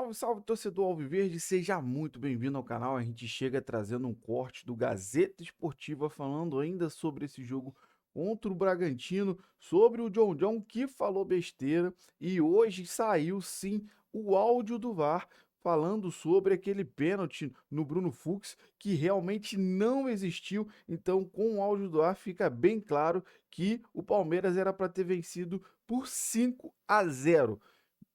Salve, salve, torcedor alviverde, seja muito bem-vindo ao canal. A gente chega trazendo um corte do Gazeta Esportiva falando ainda sobre esse jogo contra o Bragantino, sobre o John que falou besteira, e hoje saiu sim o áudio do VAR falando sobre aquele pênalti no Bruno Fux que realmente não existiu. Então, com o áudio do VAR fica bem claro que o Palmeiras era para ter vencido por 5-0.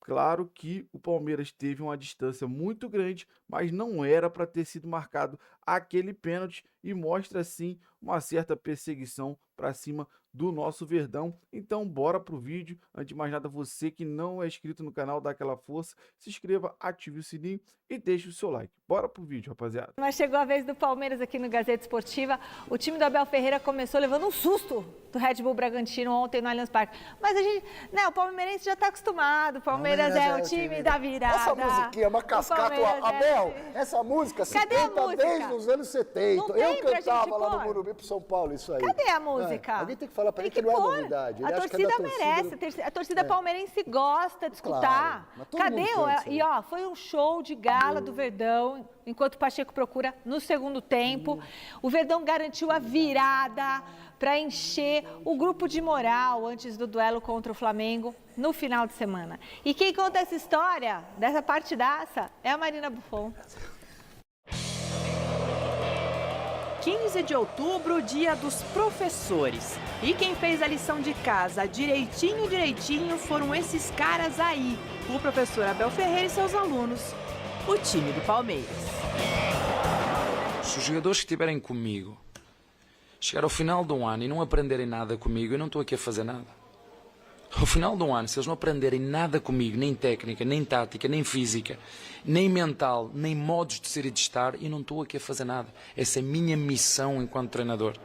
Claro que o Palmeiras teve uma distância muito grande, mas não era para ter sido marcado aquele pênalti e mostra sim uma certa perseguição para cima do nosso Verdão. Então bora pro vídeo. Antes de mais nada, você que não é inscrito no canal, dá aquela força, se inscreva, ative o sininho e deixe o seu like. Bora pro vídeo, rapaziada. Mas chegou a vez do Palmeiras aqui no Gazeta Esportiva. O time do Abel Ferreira começou levando um susto do Red Bull Bragantino ontem no Allianz Parque. Mas a gente, né, o palmeirense já está acostumado. O Palmeiras é o time da virada. Essa musiquinha é uma cascata. Abel, essa música se canta desde os anos 70. Eu cantava lá no Morumbi pro São Paulo isso aí. Cadê a música? Alguém tem que falar pra ele que não é novidade. A torcida merece. A torcida palmeirense gosta de escutar. Claro, cadê? E ó, foi um show de gala do Verdão, enquanto o Pacheco procura no segundo tempo. O Verdão garantiu a virada para encher o grupo de moral antes do duelo contra o Flamengo no final de semana. E quem conta essa história dessa partidaça é a Marina Buffon. 15 de outubro, dia dos professores. E quem fez a lição de casa direitinho foram esses caras aí. O professor Abel Ferreira e seus alunos. O time do Palmeiras. Se os jogadores que estiverem comigo chegar ao final de um ano e não aprenderem nada comigo, eu não estou aqui a fazer nada. Ao final de um ano, se eles não aprenderem nada comigo, nem técnica, nem tática, nem física, nem mental, nem modos de ser e de estar, eu não estou aqui a fazer nada. Essa é a minha missão enquanto treinador.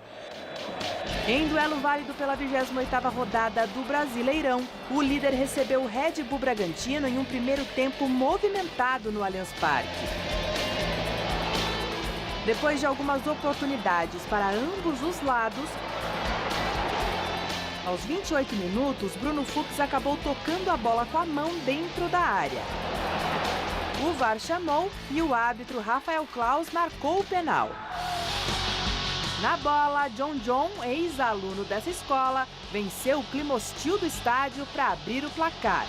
Em duelo válido pela 28ª rodada do Brasileirão, o líder recebeu o Red Bull Bragantino em um primeiro tempo movimentado no Allianz Parque. Depois de algumas oportunidades para ambos os lados, aos 28 minutos, Bruno Fux acabou tocando a bola com a mão dentro da área. O VAR chamou e o árbitro Rafael Claus marcou o penal. Na bola, John, ex-aluno dessa escola, venceu o clima hostil do estádio para abrir o placar.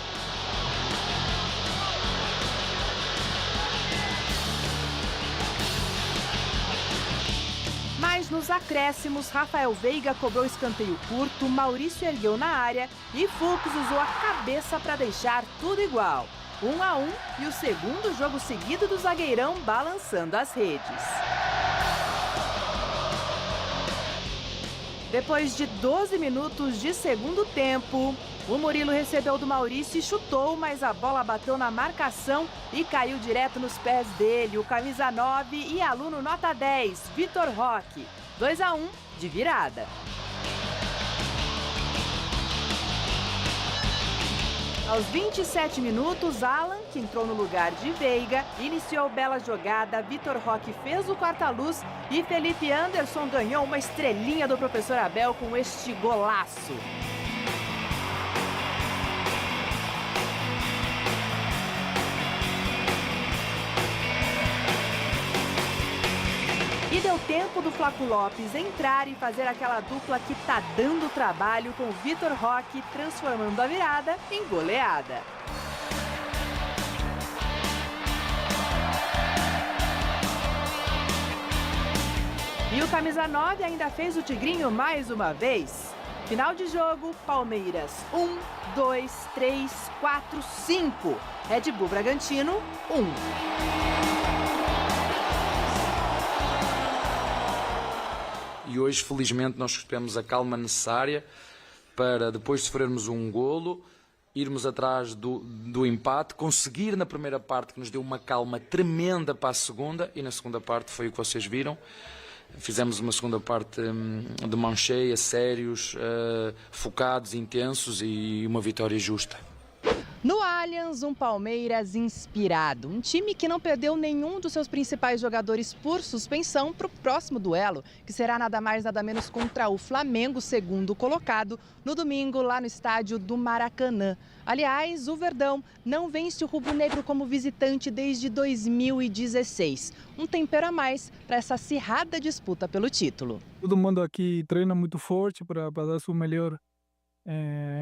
Mas nos acréscimos, Rafael Veiga cobrou escanteio curto, Maurício ergueu na área e Fux usou a cabeça para deixar tudo igual. 1-1 e o segundo jogo seguido do zagueirão balançando as redes. Depois de 12 minutos de segundo tempo, o Murilo recebeu do Maurício e chutou, mas a bola bateu na marcação e caiu direto nos pés dele, o camisa 9 e aluno nota 10, Vitor Roque. 2-1 de virada. Aos 27 minutos, Alan, que entrou no lugar de Veiga, iniciou bela jogada, Vitor Roque fez o corta-luz e Felipe Anderson ganhou uma estrelinha do professor Abel com este golaço. E deu tempo do Flaco Lopes entrar e fazer aquela dupla que tá dando trabalho com o Vitor Roque, transformando a virada em goleada. E o camisa 9 ainda fez o Tigrinho mais uma vez. Final de jogo, Palmeiras 1, 2, 3, 4, 5. Red Bull Bragantino 1. E hoje, felizmente, nós tivemos a calma necessária para, depois de sofrermos um golo, irmos atrás do empate, conseguir na primeira parte, que nos deu uma calma tremenda para a segunda, e na segunda parte foi o que vocês viram. Fizemos uma segunda parte de mão cheia, sérios, focados, intensos e uma vitória justa. No Allianz, um Palmeiras inspirado. Um time que não perdeu nenhum dos seus principais jogadores por suspensão para o próximo duelo, que será nada mais nada menos contra o Flamengo, segundo colocado, no domingo lá no estádio do Maracanã. Aliás, o Verdão não vence o rubro-negro como visitante desde 2016. Um tempero a mais para essa acirrada disputa pelo título. Todo mundo aqui treina muito forte para dar o melhor.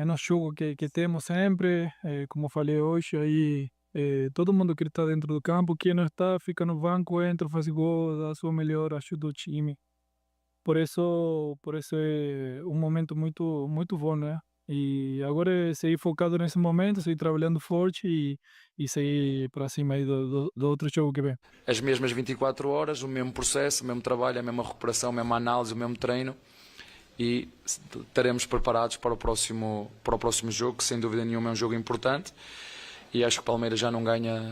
No jogo que temos sempre, como falei hoje, aí todo mundo que está dentro do campo, quem não está, fica no banco, entra, faz gol, dá o melhor, ajuda o time. Por isso é um momento muito, muito bom, né? E agora é seguir focado nesse momento, seguir trabalhando forte e seguir para cima aí do outro jogo que vem. As mesmas 24 horas, o mesmo processo, o mesmo trabalho, a mesma recuperação, a mesma análise, o mesmo treino. E estaremos preparados para o próximo jogo, que sem dúvida nenhuma é um jogo importante. E acho que o Palmeiras já não ganha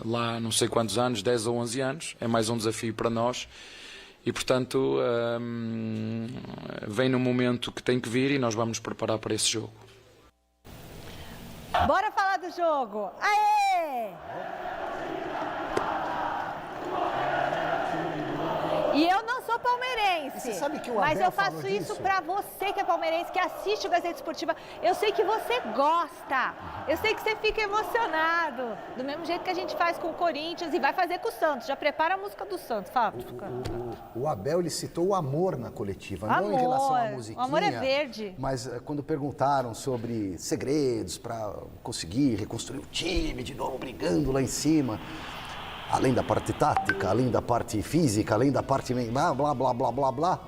lá não sei quantos anos, 10 ou 11 anos. É mais um desafio para nós. E, portanto, vem no momento que tem que vir e nós vamos nos preparar para esse jogo. Bora falar do jogo! Aê! E eu não sou palmeirense, você sabe que o mas Abel eu faço isso para você que é palmeirense, que assiste o Gazeta Esportiva. Eu sei que você gosta, eu sei que você fica emocionado, do mesmo jeito que a gente faz com o Corinthians e vai fazer com o Santos. Já prepara a música do Santos, Fábio. O Abel, ele citou o amor na coletiva, amor, não em relação à musiquinha. O amor é verde. Mas quando perguntaram sobre segredos para conseguir reconstruir o time de novo, brigando lá em cima... Além da parte tática, além da parte física, além da parte blá, blá, blá, blá, blá, blá,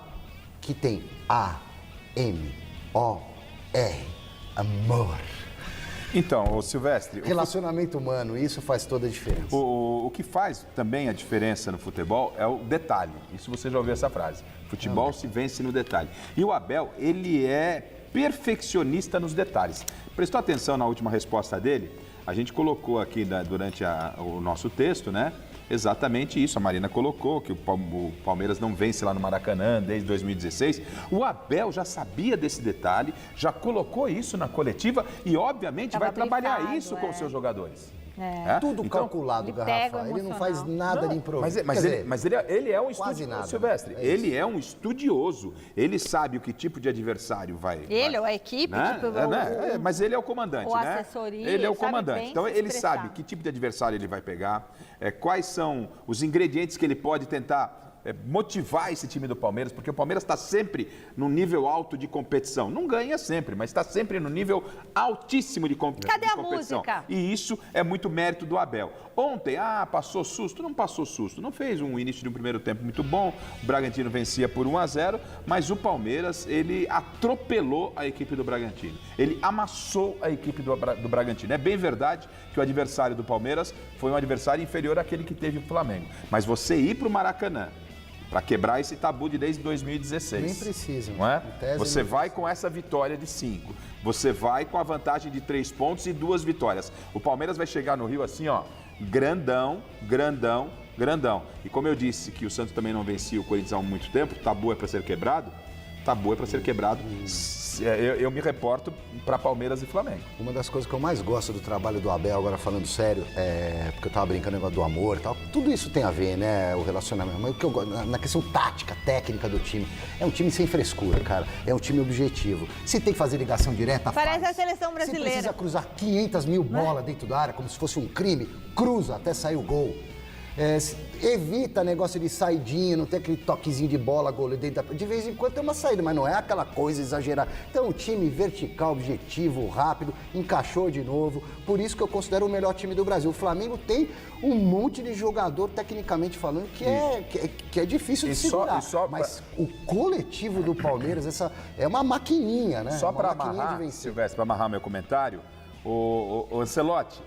que tem A-M-O-R, amor. Então, o Silvestre... Relacionamento humano, isso faz toda a diferença. O que faz também a diferença no futebol é o detalhe. Isso você já ouviu essa frase. Futebol se vence no detalhe. E o Abel, ele é perfeccionista nos detalhes. Prestou atenção na última resposta dele? A gente colocou aqui durante o nosso texto, né? Exatamente isso. A Marina colocou que o Palmeiras não vence lá no Maracanã desde 2016. O Abel já sabia desse detalhe, já colocou isso na coletiva e, obviamente, vai trabalhar isso com os seus jogadores. Tudo então, calculado, Garrafa. Ele não faz nada de improviso. Mas ele é um estudioso, Silvestre. Ele é um estudioso. Ele sabe o que tipo de adversário vai... Ou a equipe? Né? Mas ele é o comandante, ou né? Assessoria, ele é o comandante. Então, ele sabe que tipo de adversário ele vai pegar, quais são os ingredientes que ele pode tentar... motivar esse time do Palmeiras, porque o Palmeiras está sempre no nível alto de competição. Não ganha sempre, mas está sempre no nível altíssimo de competição. Cadê a música? E isso é muito mérito do Abel. Ontem, passou susto? Não passou susto. Não fez um início de um primeiro tempo muito bom. O Bragantino vencia por 1-0, mas o Palmeiras, ele atropelou a equipe do Bragantino. Ele amassou a equipe do Bragantino. É bem verdade que o adversário do Palmeiras foi um adversário inferior àquele que teve o Flamengo. Mas você ir para o Maracanã, para quebrar esse tabu de desde 2016. Nem precisa. Não é? Você vai com essa vitória de 5. Você vai com a vantagem de 3 pontos e 2 vitórias. O Palmeiras vai chegar no Rio assim, ó, grandão, grandão, grandão. E como eu disse que o Santos também não vencia o Corinthians há muito tempo, o tabu é para ser quebrado, tabu é para ser quebrado. Eu me reporto para Palmeiras e Flamengo. Uma das coisas que eu mais gosto do trabalho do Abel, agora falando sério, porque eu tava brincando no negócio do amor e tal, tudo isso tem a ver, né, o relacionamento, mas o que eu gosto, na questão tática, técnica do time, é um time sem frescura, cara, é um time objetivo. Se tem que fazer ligação direta, parece a seleção brasileira. Se precisa cruzar 500 mil bolas dentro da área, como se fosse um crime, cruza até sair o gol. Evita negócio de saidinha, não tem aquele toquezinho de bola, goleiro dentro de vez em quando tem uma saída, mas não é aquela coisa exagerada. Então, um time vertical, objetivo, rápido, encaixou de novo. Por isso que eu considero o melhor time do Brasil. O Flamengo tem um monte de jogador, tecnicamente falando, que é difícil de segurar. Mas o coletivo do Palmeiras, essa é uma maquininha, né? Só para amarrar, Silvestre, para amarrar meu comentário, o Ancelotti,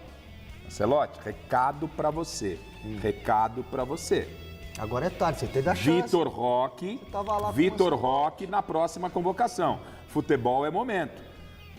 recado para você. Recado para você. Agora é tarde, você teve a chance. Vitor Roque na próxima convocação. Futebol é momento.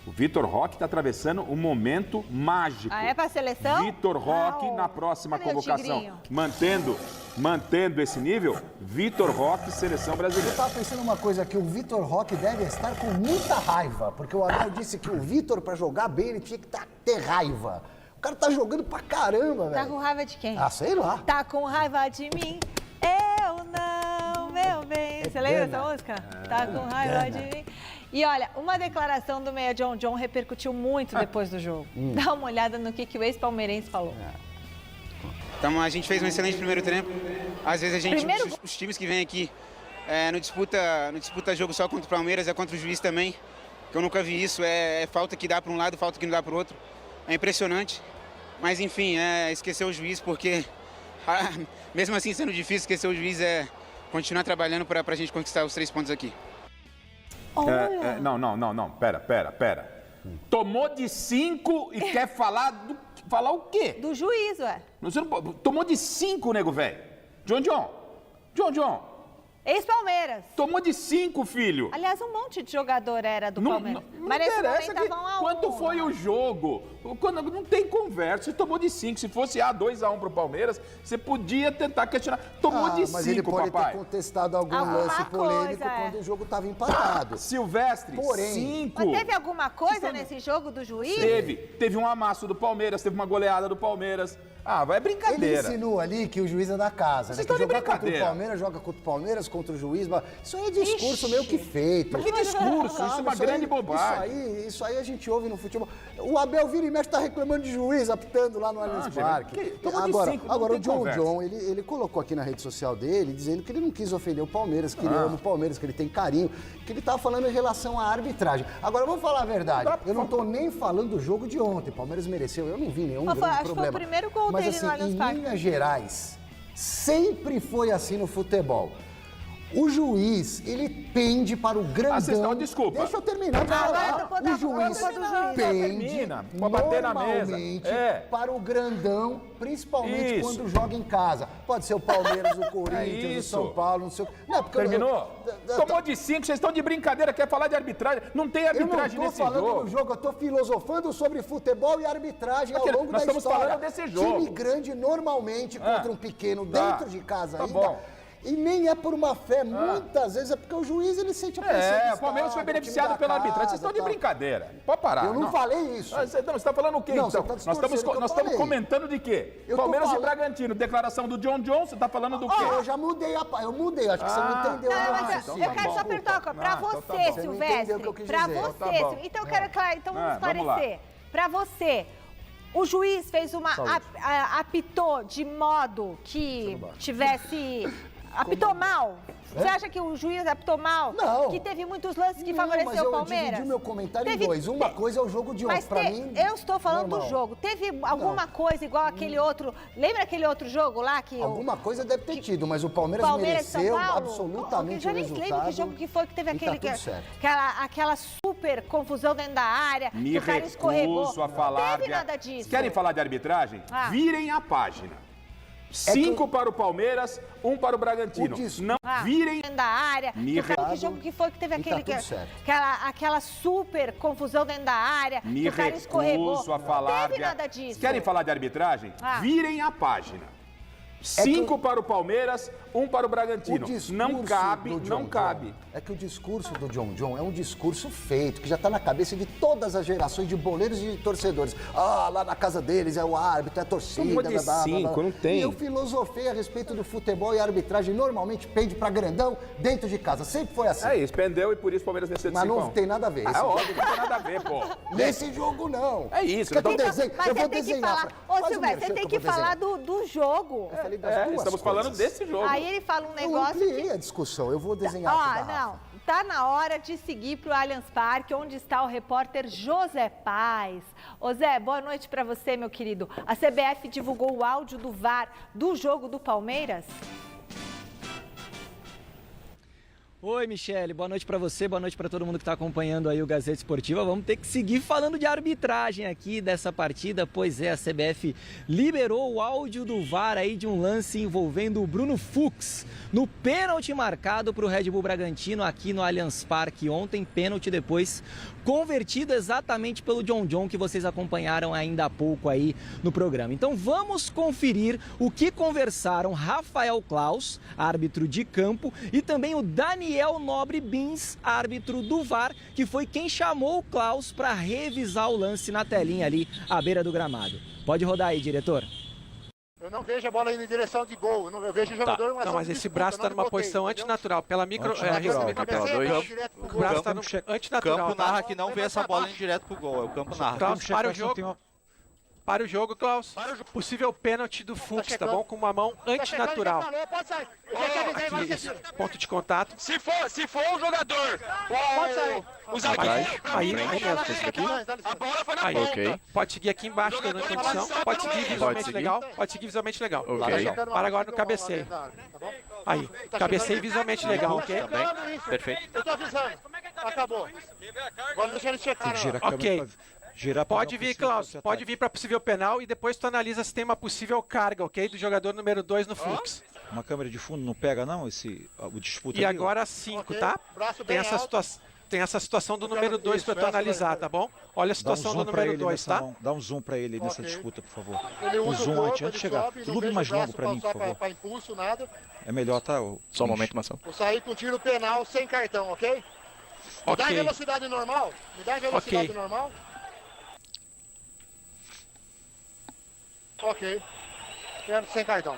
O Vitor Roque está atravessando um momento mágico. Ah, é pra seleção? Vitor Roque na próxima convocação. Mantendo esse nível, Vitor Roque, seleção brasileira. Eu tava pensando uma coisa aqui, o Vitor Roque deve estar com muita raiva, porque o Abel disse que o Vitor, para jogar bem, ele tinha que ter raiva. O cara tá jogando pra caramba, velho. Tá com raiva de quem? Ah, sei lá. Tá com raiva de mim? Eu não, meu bem. Você lembra dessa música? Tá com raiva de mim? E olha, uma declaração do meia John John repercutiu muito depois do jogo. Dá uma olhada no que o ex-palmeirense falou. Então, a gente fez um excelente primeiro tempo. Às vezes os times que vêm aqui não disputa jogo só contra o Palmeiras, é contra o juiz também. Que eu nunca vi isso, é falta que dá para um lado, falta que não dá para o outro. É impressionante. Mas enfim, esquecer o juiz, porque mesmo assim sendo difícil esquecer o juiz, é continuar trabalhando para a gente conquistar os 3 pontos aqui. Não, pera. Tomou de 5 e quer falar o quê? Do juiz, ué. Tomou de 5, nego velho. John. Ex-Palmeiras. Tomou de 5, filho. Aliás, um monte de jogador era do Palmeiras. Mas nesse momento tava 1 a 1. Quanto foi o jogo? Não tem conversa. Você tomou de 5. Se fosse 2-1 pro Palmeiras, você podia tentar questionar. Tomou de 5, papai. Mas ele pode ter contestado algum lance polêmico quando o jogo estava empatado. Silvestre, 5. Mas teve alguma coisa nesse jogo do juiz? Teve um amasso do Palmeiras, teve uma goleada do Palmeiras. Vai brincadeira. Ele insinua ali que o juiz é da casa, né? Que jogar contra o Palmeiras, joga contra o Palmeiras, contra o juiz. Isso aí é discurso meio que feito. Mas que discurso? Isso é uma grande bobagem. Isso aí a gente ouve no futebol. O Abel vira e mexe tá reclamando de juiz, apitando lá no Allianz Parque. Agora o John John, ele colocou aqui na rede social dele, dizendo que ele não quis ofender o Palmeiras, que ele ama o Palmeiras, que ele tem carinho, que ele tava falando em relação à arbitragem. Agora, vamos falar a verdade. Eu não tô nem falando do jogo de ontem. O Palmeiras mereceu, eu não vi nenhum grande problema. Acho que foi o primeiro gol Mas dele assim, no Allianz em Parque. Minas Gerais, sempre foi assim no futebol. O juiz, ele pende para o grandão... Desculpa. Deixa eu terminar de falar. O juiz pende normalmente para o grandão, principalmente quando joga em casa. Pode ser o Palmeiras, o Corinthians, o São Paulo, não sei o que. Terminou? Tomou de 5, vocês estão de brincadeira, quer falar de arbitragem? Não tem arbitragem nesse jogo. Eu não tô falando do jogo, eu tô filosofando sobre futebol e arbitragem ao longo da história. Nós estamos falando desse jogo. Time grande normalmente contra um pequeno dentro de casa ainda. E nem é por uma fé, muitas vezes é porque o juiz ele sente a pressão. O Palmeiras foi beneficiado pela arbitragem. Vocês estão de brincadeira. Pode parar. Eu não falei isso. Você está falando o quê, então? Nós estamos comentando de quê? Palmeiras e Bragantino, declaração do John John, você está falando do quê? Eu já mudei, acho que você não entendeu. Eu quero só perguntar pra você, Silvestre. Pra você. Então eu quero vamos esclarecer. Pra você. O juiz fez apitou de modo que tivesse... Apitou mal? Você acha que o juiz apitou mal? Não. Que teve muitos lances que favoreceu o Palmeiras? Eu dividi meu comentário em dois. Uma coisa é o jogo de ontem, pra mim... Eu estou falando do jogo. Teve alguma coisa igual aquele outro... Lembra aquele outro jogo lá que... Alguma coisa deve ter tido, mas o Palmeiras mereceu absolutamente o resultado. Lembra que jogo que foi que teve aquela super confusão dentro da área, que o cara escorregou. A falar. Não teve nada disso. Querem falar de arbitragem? Virem a página. 5 para o Palmeiras, 1 para o Bragantino. Não virem da área. Que jogo que foi que teve aquela super confusão dentro da área, que o cara escorregou. A falar. Não teve nada disso. Querem falar de arbitragem? Virem a página. 5 para o Palmeiras, 1 para o Bragantino. Não cabe. É que o discurso do John John é um discurso feito, que já está na cabeça de todas as gerações de boleiros e de torcedores. Lá na casa deles é o árbitro, é a torcida. Tomou de 5, não tem. E eu filosofei a respeito do futebol e a arbitragem normalmente pende para grandão dentro de casa. Sempre foi assim. É isso, pendeu e por isso o Palmeiras venceu de 5. Mas não tem nada a ver. Óbvio que não tem nada a ver, pô. Nesse jogo, não. É isso. Eu vou desenhar. Ô, Silvestre, você tem que falar do jogo. Estamos falando desse jogo. Aí ele fala um negócio. Eu ampliei a discussão, eu vou desenhar. Não, tá na hora de seguir pro Allianz Parque, onde está o repórter José Paz. Ô Zé, boa noite para você, meu querido. A CBF divulgou o áudio do VAR do jogo do Palmeiras? Oi, Michele, boa noite para você, boa noite para todo mundo que está acompanhando aí o Gazeta Esportiva. Vamos ter que seguir falando de arbitragem aqui dessa partida, pois a CBF liberou o áudio do VAR aí de um lance envolvendo o Bruno Fux no pênalti marcado para o Red Bull Bragantino aqui no Allianz Parque ontem, pênalti depois convertido exatamente pelo John John, que vocês acompanharam ainda há pouco aí no programa. Então vamos conferir o que conversaram Rafael Claus, árbitro de campo, e também o Daniel Nobre Bins, árbitro do VAR, que foi quem chamou o Claus para revisar o lance na telinha ali à beira do gramado. Pode rodar aí, diretor. Eu não vejo a bola indo em direção de gol. Eu vejo o jogador... Não, mas esse braço está numa posição antinatural. Pela micro... O braço está no antinatural. O campo narra que não vê essa bola indo direto pro gol. É o campo narra. Klaus, para o jogo. Para o jogo, Klaus. Possível pênalti do Fux, tá bom? Com uma mão antinatural. Aqui, esse ponto de contato. Se for o jogador, pode sair. Aí a bola foi na ponta. Pode seguir aqui embaixo, dando condição. Pode seguir visualmente legal. Pode seguir visualmente legal. Para agora no cabeceio. Aí, cabeceio visualmente legal, ok? Perfeito. Eu tô avisando. Acabou. Agora deixa ele checar. Ok. Pode vir, Klaus, pode vir para possível penal e depois tu analisa se tem uma possível carga, ok? Do jogador número 2 no fluxo. Uma câmera de fundo não pega não, o disputa e ali, agora 5, tá? Tem essa situação do número 2 para tu analisar, tá bom? Olha a situação do número 2, tá? Dá um zoom para ele nessa disputa, por favor. Um zoom antes de chegar. Lume mais longo para mim, por favor. É melhor, tá? Só um momento, Mação. Vou sair com tiro penal sem cartão, ok? Me dá em velocidade normal? Me dá em velocidade normal? Ok. Sem cartão.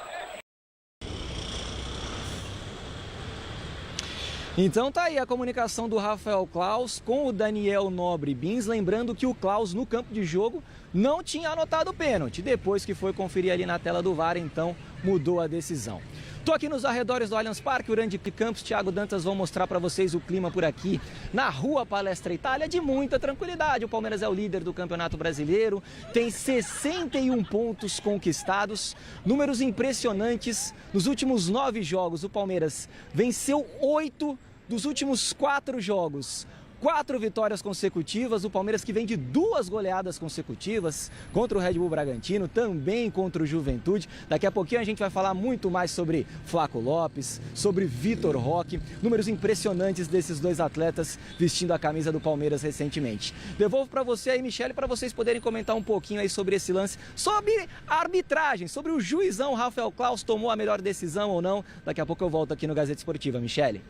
Então tá aí a comunicação do Rafael Claus com o Daniel Nobre Bins, lembrando que o Claus no campo de jogo não tinha anotado o pênalti. Depois que foi conferir ali na tela do VAR, então mudou a decisão. Tô aqui nos arredores do Allianz Parque, Urandi Campos, Thiago Dantas vão mostrar para vocês o clima por aqui na Rua Palestra Itália de muita tranquilidade. O Palmeiras é o líder do Campeonato Brasileiro, tem 61 pontos conquistados, números impressionantes. Nos últimos 9 jogos, o Palmeiras venceu 8 dos últimos 4 jogos. 4 vitórias consecutivas, o Palmeiras que vem de 2 goleadas consecutivas contra o Red Bull Bragantino, também contra o Juventude. Daqui a pouquinho a gente vai falar muito mais sobre Flaco Lopes, sobre Vitor Roque, números impressionantes desses 2 atletas vestindo a camisa do Palmeiras recentemente. Devolvo para você aí, Michele, para vocês poderem comentar um pouquinho aí sobre esse lance, sobre a arbitragem, sobre o juizão Rafael Claus tomou a melhor decisão ou não. Daqui a pouco eu volto aqui no Gazeta Esportiva. Michele.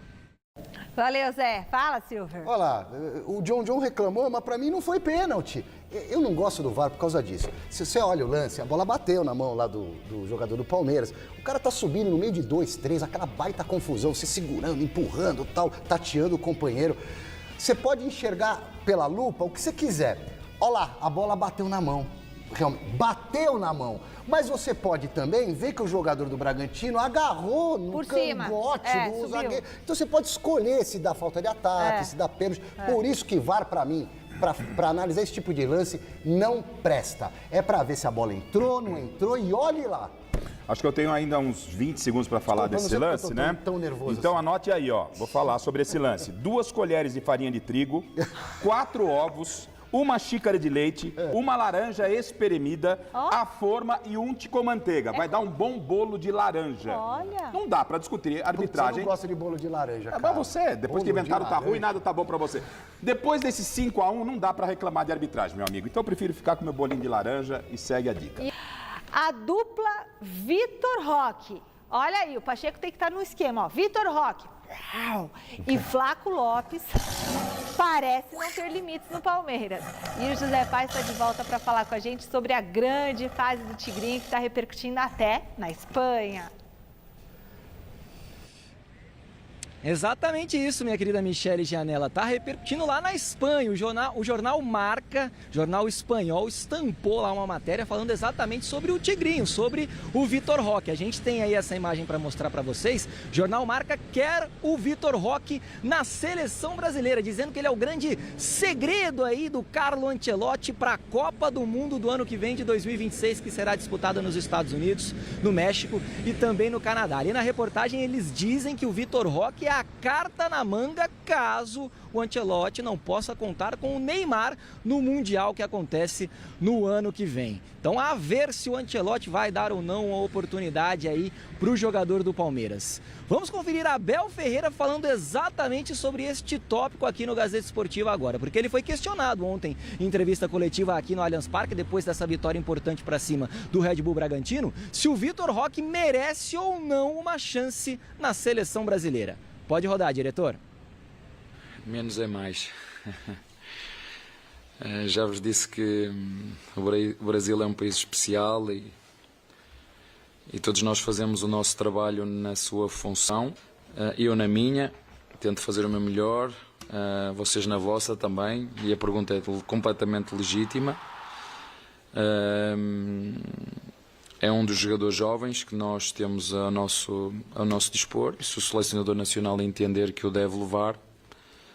Valeu, Zé. Fala, Silver. Olha lá, o John reclamou, mas pra mim não foi pênalti. Eu não gosto do VAR por causa disso. Se você olha o lance, a bola bateu na mão lá do jogador do Palmeiras. O cara tá subindo no meio de 2, 3, aquela baita confusão, se segurando, empurrando, tal, tateando o companheiro. Você pode enxergar pela lupa o que você quiser. Olha lá, a bola bateu na mão. Realmente, bateu na mão. Mas você pode também ver que o jogador do Bragantino agarrou no cangote do zagueiro. Então você pode escolher se dá falta de ataque, se dá pênalti. Por isso que VAR, pra mim, pra analisar esse tipo de lance, não presta. É pra ver se a bola entrou, não entrou e olhe lá. Acho que eu tenho ainda uns 20 segundos para falar desse lance, né? Tão nervoso então assim. Anote aí, ó. Vou falar sobre esse lance. 2 colheres de farinha de trigo, 4 ovos, 1 xícara de leite, 1 laranja espremida, a forma e unte com manteiga. Vai dar um bom bolo de laranja. Olha. Não dá pra discutir arbitragem. Você não gosta de bolo de laranja, cara. Mas você, depois bolo que inventaram de tá ruim, nada tá bom pra você. Depois desse 5-1, não dá pra reclamar de arbitragem, meu amigo. Então eu prefiro ficar com meu bolinho de laranja e segue a dica. A dupla Vitor Roque. Olha aí, o Pacheco tem que estar no esquema, ó. Vitor Roque e Flaco Lopes parece não ter limites no Palmeiras. E o José Paz está de volta para falar com a gente sobre a grande fase do Tigrinho que está repercutindo até na Espanha. Exatamente isso, minha querida Michele Gianella. Tá repercutindo lá na Espanha. O jornal Marca, jornal espanhol, estampou lá uma matéria falando exatamente sobre o Tigrinho, sobre o Vitor Roque. A gente tem aí essa imagem para mostrar para vocês. O jornal Marca quer o Vitor Roque na seleção brasileira, dizendo que ele é o grande segredo aí do Carlo Ancelotti para a Copa do Mundo do ano que vem, de 2026, que será disputada nos Estados Unidos, no México e também no Canadá. Ali na reportagem eles dizem que o Vitor Roque é a carta na manga caso o Ancelotti não possa contar com o Neymar no Mundial que acontece no ano que vem. Então, a ver se o Ancelotti vai dar ou não a oportunidade aí para o jogador do Palmeiras. Vamos conferir Abel Ferreira falando exatamente sobre este tópico aqui no Gazeta Esportiva agora, porque ele foi questionado ontem em entrevista coletiva aqui no Allianz Parque, depois dessa vitória importante para cima do Red Bull Bragantino, se o Vitor Roque merece ou não uma chance na seleção brasileira. Pode rodar, diretor. Menos é mais. Já vos disse que o Brasil é um país especial e todos nós fazemos o nosso trabalho na sua função. Eu na minha, tento fazer o meu melhor, vocês na vossa também, e a pergunta é completamente legítima. É um dos jogadores jovens que nós temos ao nosso dispor, e se o selecionador nacional entender que o deve levar,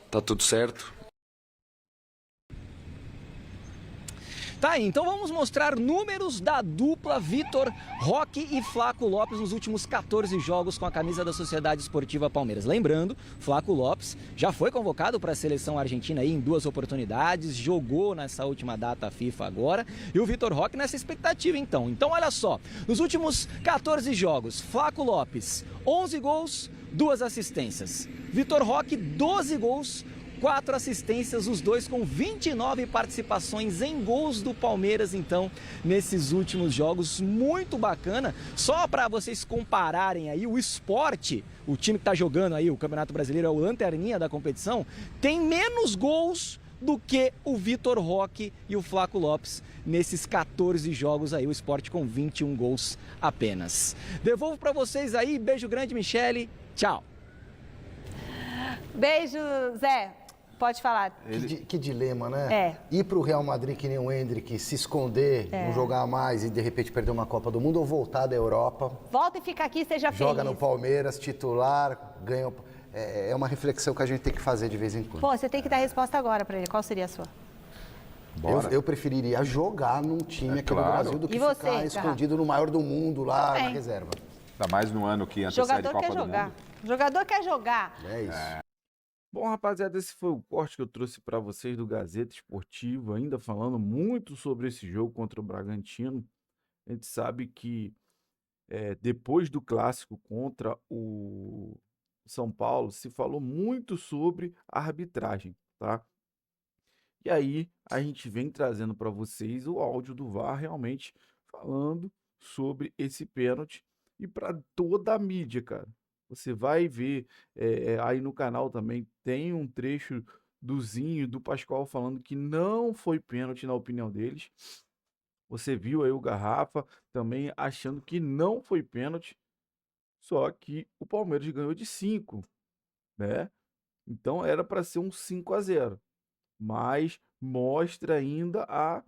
está tudo certo. Tá aí, então vamos mostrar números da dupla Vitor Roque e Flaco Lopes nos últimos 14 jogos com a camisa da Sociedade Esportiva Palmeiras. Lembrando, Flaco Lopes já foi convocado para a seleção argentina aí em 2 oportunidades, jogou nessa última data FIFA agora, e o Vitor Roque nessa expectativa então. Então olha só, nos últimos 14 jogos, Flaco Lopes, 11 gols, 2 assistências. Vitor Roque, 12 gols, 4 assistências, os dois com 29 participações em gols do Palmeiras, então, nesses últimos jogos. Muito bacana. Só para vocês compararem aí, o Sport, o time que está jogando aí o Campeonato Brasileiro, é o lanterninha da competição, tem menos gols do que o Vitor Roque e o Flaco Lopes nesses 14 jogos aí, o Sport com 21 gols apenas. Devolvo para vocês aí, beijo grande, Michele, tchau. Beijo, Zé. Pode falar. Que dilema, né? É. Ir pro Real Madrid que nem o Endrick, se esconder, não jogar mais e de repente perder uma Copa do Mundo, ou voltar da Europa. Volta e fica aqui, seja feliz. Joga no Palmeiras, titular, ganha. É uma reflexão que a gente tem que fazer de vez em quando. Pô, você tem que dar a resposta agora pra ele. Qual seria a sua? Eu preferiria jogar num time aqui no Brasil do que ficar escondido no maior do mundo lá na reserva. Ainda mais no ano que antecede a Copa do Mundo. O jogador quer jogar. É isso. Bom, rapaziada, esse foi o corte que eu trouxe para vocês do Gazeta Esportivo, ainda falando muito sobre esse jogo contra o Bragantino. A gente sabe que depois do clássico contra o São Paulo, se falou muito sobre a arbitragem, tá? E aí a gente vem trazendo para vocês o áudio do VAR realmente falando sobre esse pênalti e para toda a mídia, cara. Você vai ver aí no canal também tem um trecho do Zinho, do Pascoal falando que não foi pênalti na opinião deles. Você viu aí o Garrafa também achando que não foi pênalti, só que o Palmeiras ganhou de 5, né? Então era para ser um 5-0, mas mostra ainda a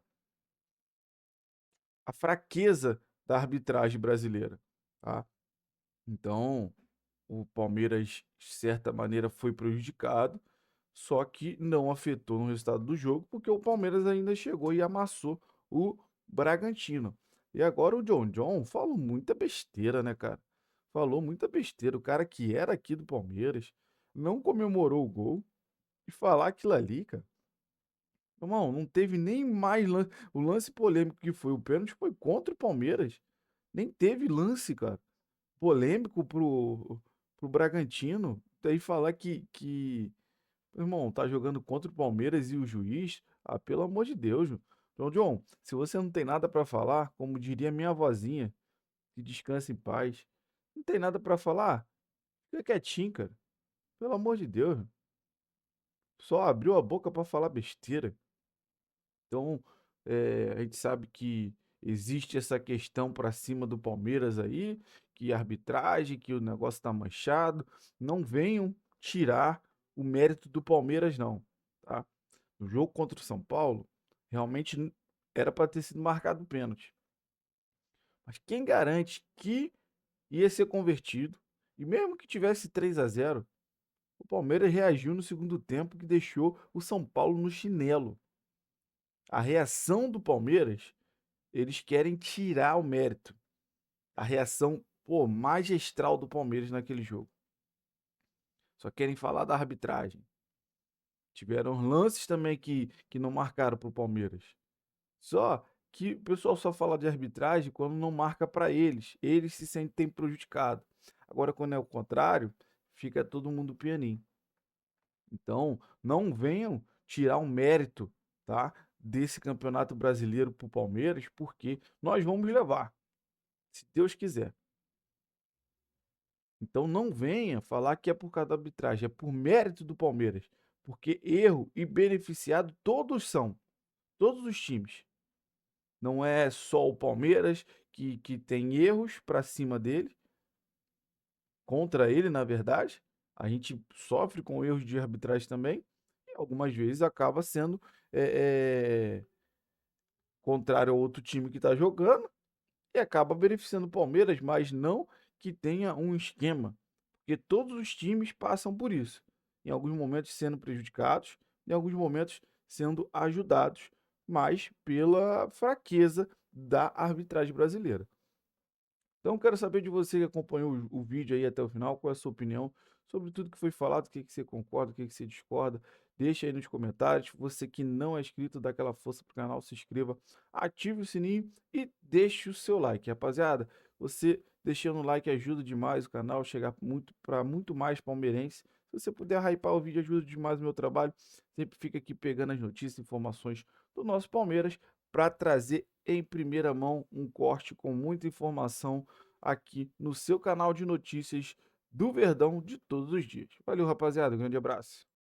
fraqueza da arbitragem brasileira, tá? Então o Palmeiras, de certa maneira, foi prejudicado, só que não afetou no resultado do jogo, porque o Palmeiras ainda chegou e amassou o Bragantino. E agora o John falou muita besteira, né, cara? Falou muita besteira. O cara que era aqui do Palmeiras não comemorou o gol e falar aquilo ali, cara. Irmão, não teve nem mais lance. O lance polêmico que foi o pênalti foi contra o Palmeiras. Nem teve lance, cara, polêmico pro Bragantino, daí falar que irmão, tá jogando contra o Palmeiras e o juiz, pelo amor de Deus, Então, John, se você não tem nada para falar, como diria minha vozinha, que descansa em paz, não tem nada para falar, fica quietinho, cara, pelo amor de Deus, só abriu a boca para falar besteira. Então, a gente sabe que existe essa questão para cima do Palmeiras aí, que a arbitragem, que o negócio tá manchado. Não venham tirar o mérito do Palmeiras, não, tá? No jogo contra o São Paulo, realmente era para ter sido marcado o pênalti. Mas quem garante que ia ser convertido? E mesmo que tivesse 3-0, o Palmeiras reagiu no segundo tempo, que deixou o São Paulo no chinelo. A reação do Palmeiras, eles querem tirar o mérito. A reação, magistral do Palmeiras naquele jogo. Só querem falar da arbitragem. Tiveram lances também que não marcaram para o Palmeiras. Só que o pessoal só fala de arbitragem quando não marca para eles. Eles se sentem prejudicados. Agora, quando é o contrário, fica todo mundo pianinho. Então, não venham tirar o mérito, tá, desse campeonato brasileiro para o Palmeiras, porque nós vamos levar, se Deus quiser. Então, não venha falar que é por causa da arbitragem, é por mérito do Palmeiras, porque erro e beneficiado todos são, todos os times. Não é só o Palmeiras que tem erros para cima dele, contra ele, na verdade. A gente sofre com erros de arbitragem também, e algumas vezes acaba sendo contrário ao outro time que está jogando, e acaba beneficiando o Palmeiras, mas não que tenha um esquema, porque todos os times passam por isso, em alguns momentos sendo prejudicados, em alguns momentos sendo ajudados, mas pela fraqueza da arbitragem brasileira. Então, quero saber de você que acompanhou o vídeo aí até o final, qual é a sua opinião sobre tudo que foi falado, o que você concorda, o que você discorda. Deixa aí nos comentários. Você que não é inscrito, dá aquela força pro canal, se inscreva, ative o sininho e deixe o seu like. Rapaziada, você deixando o like ajuda demais o canal a chegar para muito mais palmeirense. Se você puder hypar o vídeo, ajuda demais o meu trabalho. Sempre fica aqui pegando as notícias, informações do nosso Palmeiras, para trazer em primeira mão um corte com muita informação aqui no seu canal de notícias do Verdão de todos os dias. Valeu, rapaziada. Um grande abraço.